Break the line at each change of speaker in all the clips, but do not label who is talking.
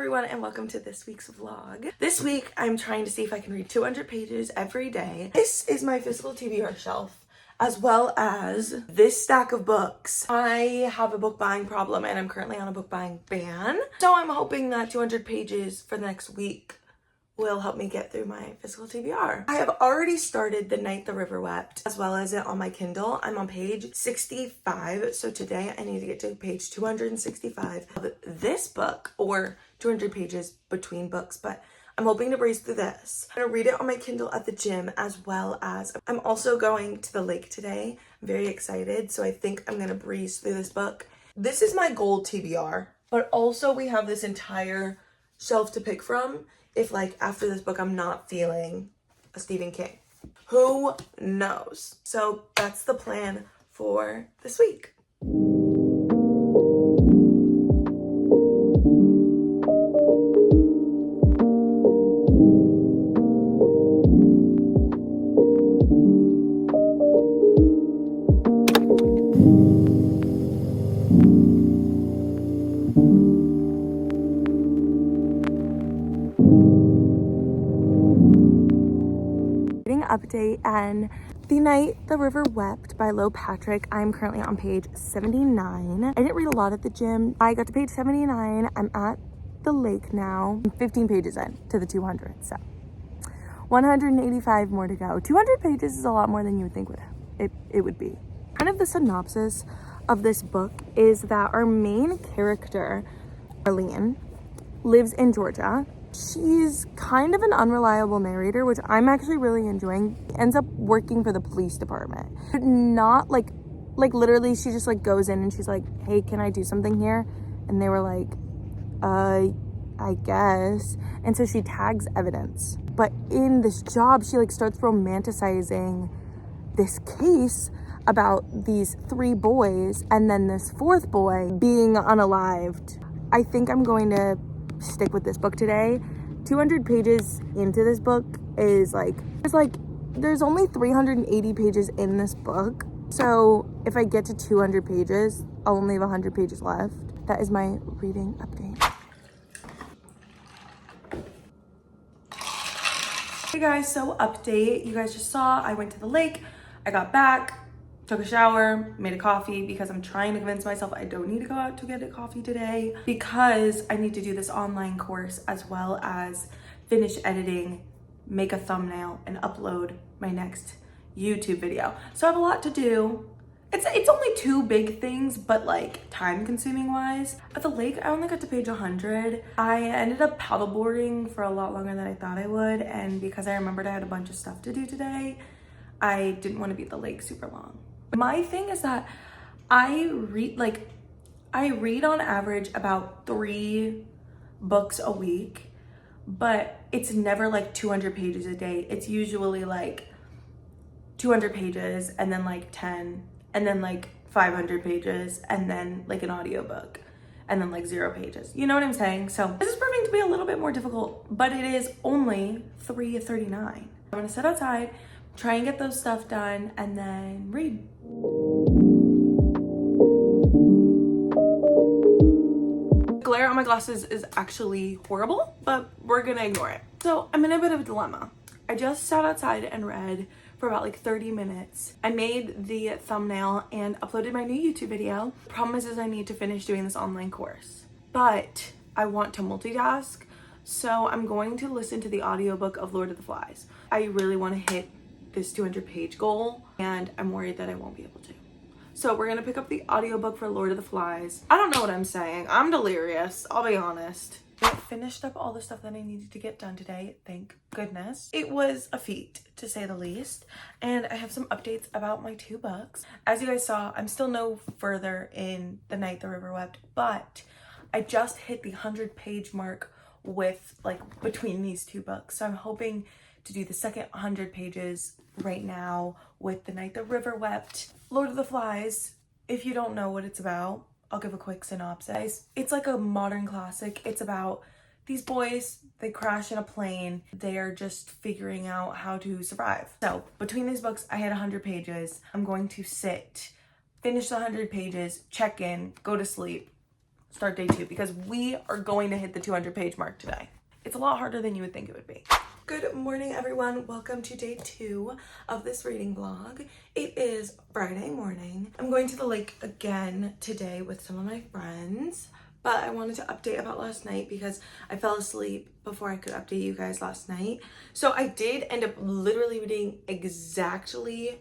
everyone, and welcome to this week's vlog. This week I'm trying to see if I can read 200 pages every day. This is my physical TBR shelf, as well as this stack of books. I have a book buying problem and I'm currently on a book buying ban, so I'm hoping that 200 pages for the next week will help me get through my physical TBR. I have already started The Night the River Wept, as well as it on my Kindle. I'm on page 65, so today I need to get to page 265 of this book, or 200 pages between books, but I'm hoping to breeze through this. I'm gonna read it on my Kindle at the gym, as well as I'm also going to the lake today. I'm very excited, so I think I'm gonna breeze through this book. This is my gold TBR, but also we have this entire shelf to pick from if, like, after this book I'm not feeling a Stephen King. Who knows? So that's the plan for this week. Update and The Night the River Wept by Lo Patrick. I'm currently on page 79. I didn't read a lot at the gym. I got to page 79. I'm at the lake now. I'm 15 pages in to the 200, so 185 more to go. 200 pages is a lot more than you would think it would be. Kind of the synopsis of this book is that our main character, Arlene, lives in Georgia. She's kind of an unreliable narrator, which I'm actually really enjoying. Ends up working for the police department. But not like literally she just like goes in and she's like, hey, can I do something here? And they were like, I guess. And so she tags evidence. But in this job, she like starts romanticizing this case about these 3 boys and then this 4th boy being unalived. I think I'm going to stick with this book today. 200 pages into this book is there's only 380 pages in this book, so if I get to 200 pages I'll only have 100 pages left. That is my reading update. Hey guys, so update. You guys just saw I went to the lake, I got back, took a shower, made a coffee because I'm trying to convince myself I don't need to go out to get a coffee today because I need to do this online course, as well as finish editing, make a thumbnail, and upload my next YouTube video. So I have a lot to do. It's only 2 big things, but like time consuming wise. At the lake, I only got to page 100. I ended up paddleboarding for a lot longer than I thought I would, and because I remembered I had a bunch of stuff to do today, I didn't want to be at the lake super long. My thing is that I read on average about 3 books a week, but it's never like 200 pages a day. It's usually like 200 pages and then like 10 and then like 500 pages and then like an audiobook and then like 0 pages. You know what I'm saying? So this is proving to be a little bit more difficult, but it is only 3:39. I'm gonna sit outside, try and get those stuff done, and then read. The glare on my glasses is actually horrible, but we're gonna ignore it. So I'm in a bit of a dilemma. I just sat outside and read for about like 30 minutes. I made the thumbnail and uploaded my new YouTube video. The problem is I need to finish doing this online course, but I want to multitask, so I'm going to listen to the audiobook of Lord of the Flies. I really want to hit this 200 page goal, and I'm worried that I won't be able to. So we're gonna pick up the audiobook for Lord of the Flies. I don't know what I'm saying. I'm delirious, I'll be honest. I finished up all the stuff that I needed to get done today, thank goodness. It was a feat, to say the least, and I have some updates about my 2 books. As you guys saw, I'm still no further in The Night the River Wept, but I just hit the 100 page mark with like between these 2 books. So I'm hoping to do the second 100 pages right now with The Night the River Wept. Lord of the Flies, if you don't know what it's about, I'll give a quick synopsis. It's like a modern classic. It's about these boys, they crash in a plane. They're just figuring out how to survive. So between these books, I had 100 pages. I'm going to sit, finish the 100 pages, check in, go to sleep, start day 2 because we are going to hit the 200 page mark today. It's a lot harder than you would think it would be. Good morning, everyone. Welcome to day 2 of this reading vlog. It is Friday morning. I'm going to the lake again today with some of my friends, but I wanted to update about last night because I fell asleep before I could update you guys last night. So I did end up literally reading exactly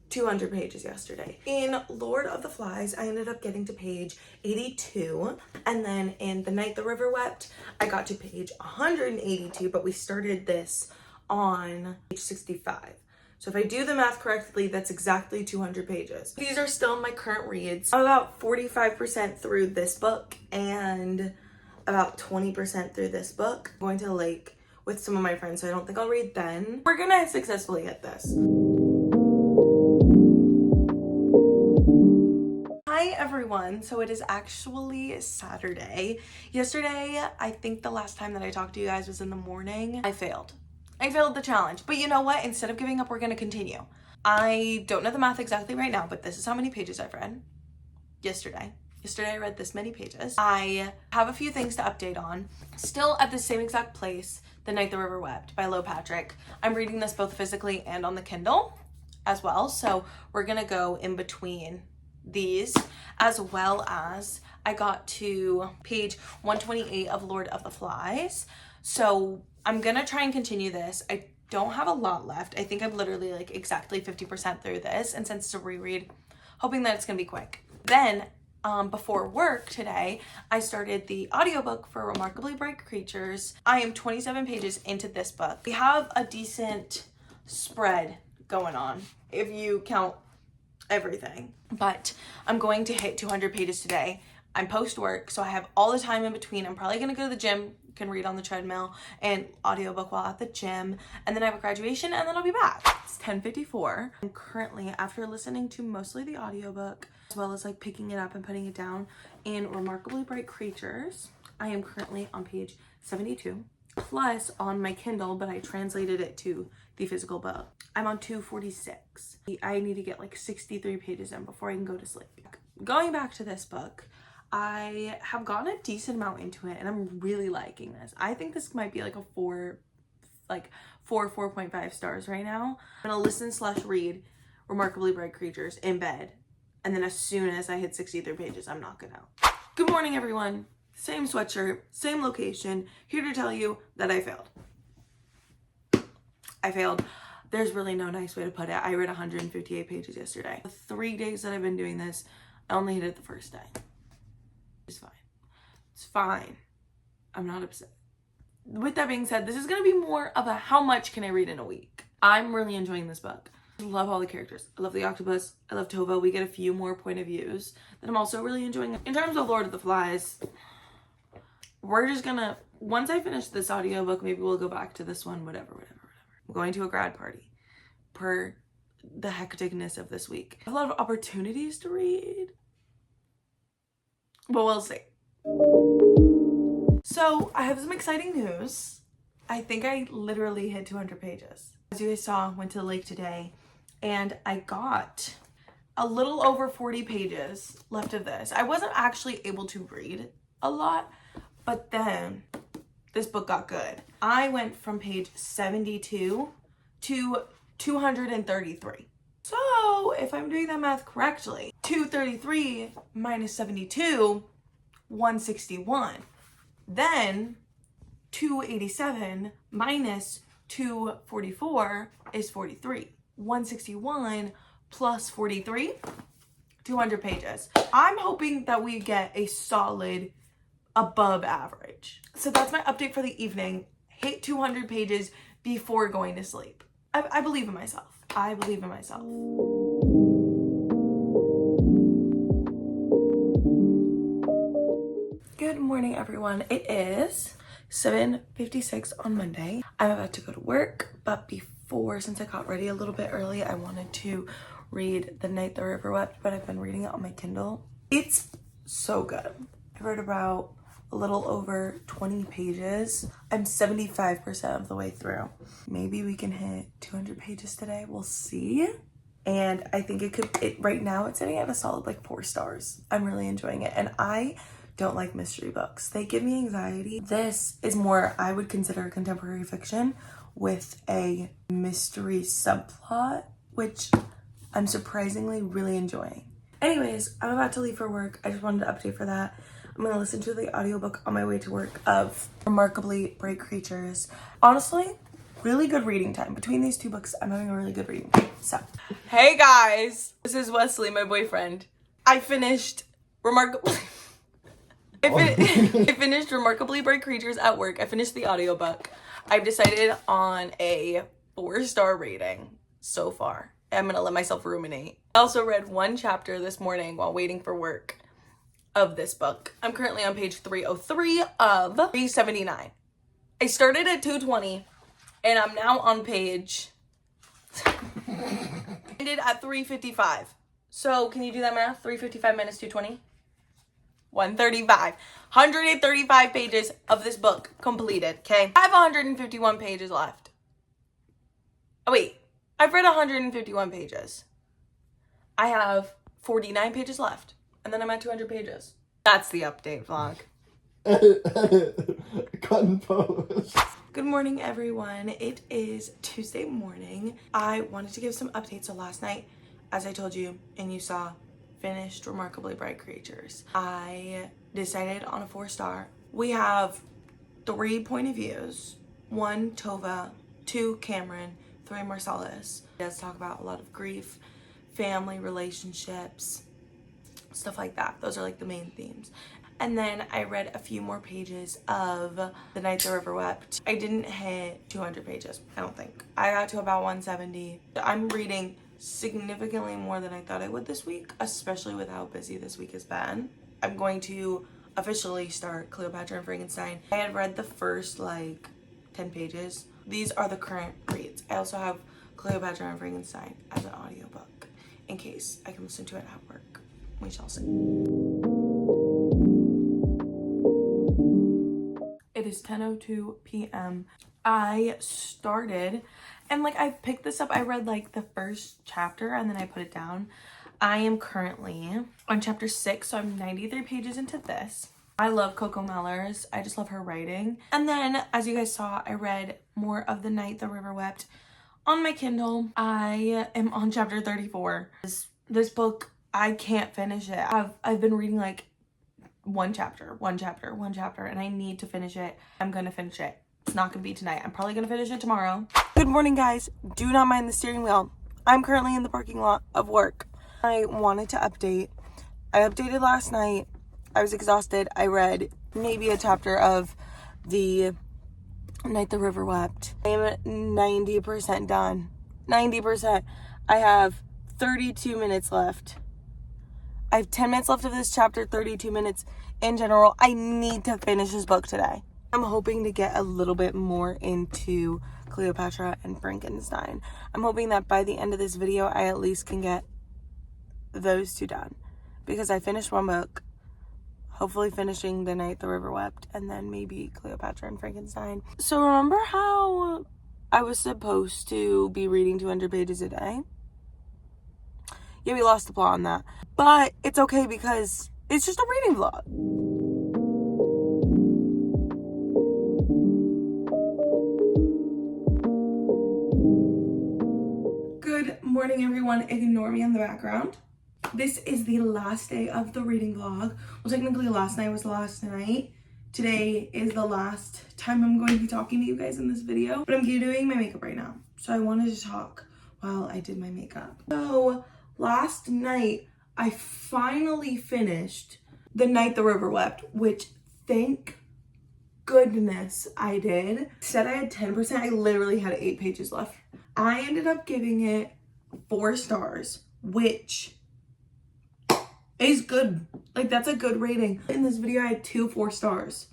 200 pages yesterday. In Lord of the Flies, I ended up getting to page 82, and then in The Night the River Wept, I got to page 182, but we started this on page 65. So if I do the math correctly, that's exactly 200 pages. These are still my current reads. I'm about 45% through this book and about 20% through this book. I'm going to the lake with some of my friends, so I don't think I'll read then. We're gonna successfully hit this. Hi everyone, so it is actually Saturday. Yesterday, I think the last time that I talked to you guys was in the morning. I failed the challenge, but you know what? Instead of giving up, we're gonna continue. I don't know the math exactly right now, but this is how many pages I've read yesterday. Yesterday I read this many pages. I have a few things to update on. Still at the same exact place, The Night the River Wept by Lo Patrick. I'm reading this both physically and on the Kindle as well, so we're gonna go in between these, as well as I got to page 128 of Lord of the Flies. So I'm gonna try and continue this. I don't have a lot left. I think I'm literally like exactly 50% through this, and since it's a reread, hoping that it's gonna be quick. Then before work today, I started the audiobook for Remarkably Bright Creatures. I am 27 pages into this book. We have a decent spread going on if you count everything, but I'm going to hit 200 pages today. I'm post work, so I have all the time in between. I'm probably gonna go to the gym, can read on the treadmill and audiobook while at the gym, and then I have a graduation, and then I'll be back. It's 10:54. I'm currently, after listening to mostly the audiobook as well as like picking it up and putting it down in Remarkably Bright Creatures, I am currently on page 72 plus on my Kindle, but I translated it to the physical book. I'm on 246. I need to get like 63 pages in before I can go to sleep. Going back to this book, I have gotten a decent amount into it and I'm really liking this. I think this might be like a 4.5 stars right now. I'm gonna listen/read Remarkably Bright Creatures in bed, and then as soon as I hit 63 pages, I'm knocking out. Good morning, everyone. Same sweatshirt, same location, here to tell you that I failed. I failed. There's really no nice way to put it. I read 158 pages yesterday. The 3 days that I've been doing this, I only hit it the first day. It's fine. It's fine. I'm not upset. With that being said, this is going to be more of a how much can I read in a week. I'm really enjoying this book. I love all the characters. I love the octopus. I love Tova. We get a few more point of views that I'm also really enjoying. In terms of Lord of the Flies, we're just gonna, once I finish this audiobook, maybe we'll go back to this one, whatever. I'm going to a grad party per the hecticness of this week. A lot of opportunities to read, but we'll see. So I have some exciting news. I think I literally hit 200 pages. As you guys saw, went to the lake today and I got a little over 40 pages left of this. I wasn't actually able to read a lot, but then this book got good. I went from page 72 to 233. So if I'm doing that math correctly, 233 minus 72, 161. Then 287 minus 244 is 43. 161 plus 43, 200 pages. I'm hoping that we get a solid above average. So that's my update for the evening. Hit 200 pages before going to sleep. I believe in myself. I believe in myself. Good morning, everyone. It is 7:56 on Monday. I'm about to go to work, but before, since I got ready a little bit early, I wanted to read The Night the River Wept, but I've been reading it on my Kindle. It's so good. I read about a little over 20 pages. I'm 75% of the way through. Maybe we can hit 200 pages today. We'll see. And I think right now it's sitting at a solid like 4 stars. I'm really enjoying it. And I don't like mystery books. They give me anxiety. This is more, I would consider, contemporary fiction with a mystery subplot, which I'm surprisingly really enjoying. Anyways, I'm about to leave for work. I just wanted to update for that. I'm gonna listen to the audiobook on my way to work of Remarkably Bright Creatures. Honestly, really good reading time. Between these two books, I'm having a really good reading time. So, hey guys, this is Wesley, my boyfriend. I finished Remarkably Bright Creatures at work. I finished the audiobook. I've decided on a 4-star rating so far. I'm gonna let myself ruminate. I also read 1 chapter this morning while waiting for work of this book. I'm currently on page 303 of 379. I started at 220 and I'm now on page ended at 355. So can you do that math? 355 minus 220? 135. 135 pages of this book completed, okay? I have 151 pages left. Oh wait, I've read 151 pages. I have 49 pages left, and then I'm at 200 pages. That's the update vlog.
Cut and post.
Good morning, everyone. It is Tuesday morning. I wanted to give some updates. So last night, as I told you and you saw, finished Remarkably Bright Creatures. I decided on a 4-star. We have 3 point of views. 1, Tova. 2, Cameron. 3, Marcellus. It does talk about a lot of grief, family relationships, stuff like that. Those are like the main themes. And then I read a few more pages of The Night the River Wept. I didn't hit 200 pages, I don't think. I got to about 170. I'm reading significantly more than I thought I would this week, especially with how busy this week has been. I'm going to officially start Cleopatra and Frankenstein. I had read the first 10 pages. These are the current reads. I also have Cleopatra and Frankenstein as an audiobook in case I can listen to it at work. We shall see. It is 10:02 p.m. I started, and I picked this up. I read the first chapter and then I put it down. I am currently on chapter 6, so I'm 93 pages into this. I love Coco Mellors. I just love her writing. And then, as you guys saw, I read more of The Night the River Wept on my Kindle. I am on chapter 34. This book, I can't finish it. I've been reading one chapter, and I need to finish it. I'm gonna finish it. It's not gonna be tonight. I'm probably gonna finish it tomorrow. Good morning, guys. Do not mind the steering wheel. I'm currently in the parking lot of work. I wanted to update. I updated last night. I was exhausted. I read maybe a chapter of The Night the River Wept. I am 90% done. 90%. I have 32 minutes left. I have 10 minutes left of this chapter, 32 minutes in general. I need to finish this book today. I'm hoping to get a little bit more into Cleopatra and Frankenstein. I'm hoping that by the end of this video, I at least can get those 2 done. Because I finished 1 book. Hopefully finishing The Night the River Wept, and then maybe Cleopatra and Frankenstein. So remember how I was supposed to be reading 200 pages a day? Yeah, we lost the plot on that. But it's okay because it's just a reading vlog. Good morning, everyone. Ignore me in the background. This is the last day of the reading vlog. Well, technically last night was the last night. Today is the last time I'm going to be talking to you guys in this video. But I'm doing my makeup right now. So I wanted to talk while I did my makeup. So last night, I finally finished The Night the River Wept, which thank goodness I did. Said I had 10%. I literally had 8 pages left. I ended up giving it 4 stars, which is good. That's a good rating. In this video, I had 2 4 stars.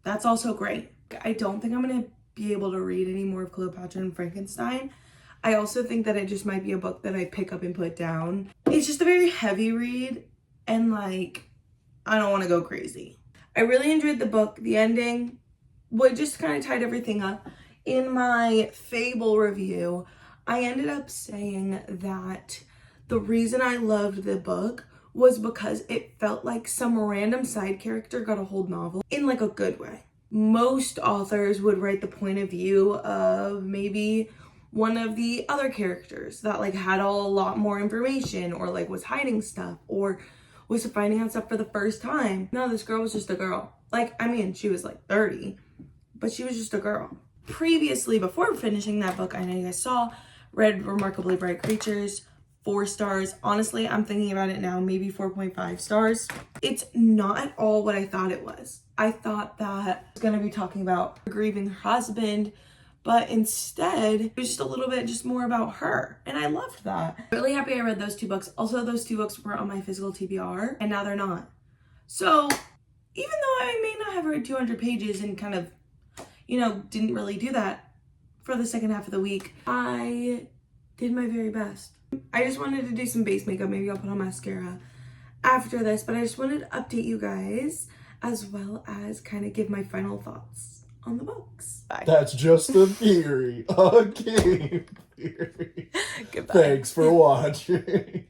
That's also great. I don't think I'm gonna be able to read any more of Cleopatra and Frankenstein. I also think that it just might be a book that I pick up and put down. It's just a very heavy read, and I don't want to go crazy. I really enjoyed the book. The ending would just kind of tied everything up. In my Fable review, I ended up saying that the reason I loved the book was because it felt like some random side character got a whole novel in like a good way. Most authors would write the point of view of maybe one of the other characters that like had a lot more information or like was hiding stuff or was finding out stuff for the first time. No, this girl was just a girl. Like, I mean, she was like 30, but she was just a girl. Previously, before finishing that book, I know you guys saw, read Remarkably Bright Creatures, 4 stars. Honestly, I'm thinking about it now, maybe 4.5 stars. It's not at all what I thought it was. I thought that I was gonna be talking about grieving her husband, but instead, it was just a little bit just more about her. And I loved that. Really happy I read those 2 books. Also, those 2 books were on my physical TBR, and now they're not. So, even though I may not have read 200 pages and kind of, you know, didn't really do that for the second half of the week, I did my very best. I just wanted to do some base makeup. Maybe I'll put on mascara after this, but I just wanted to update you guys as well as kind of give my final thoughts on the books. Bye.
That's just a theory. A game theory.
Goodbye.
Thanks for watching.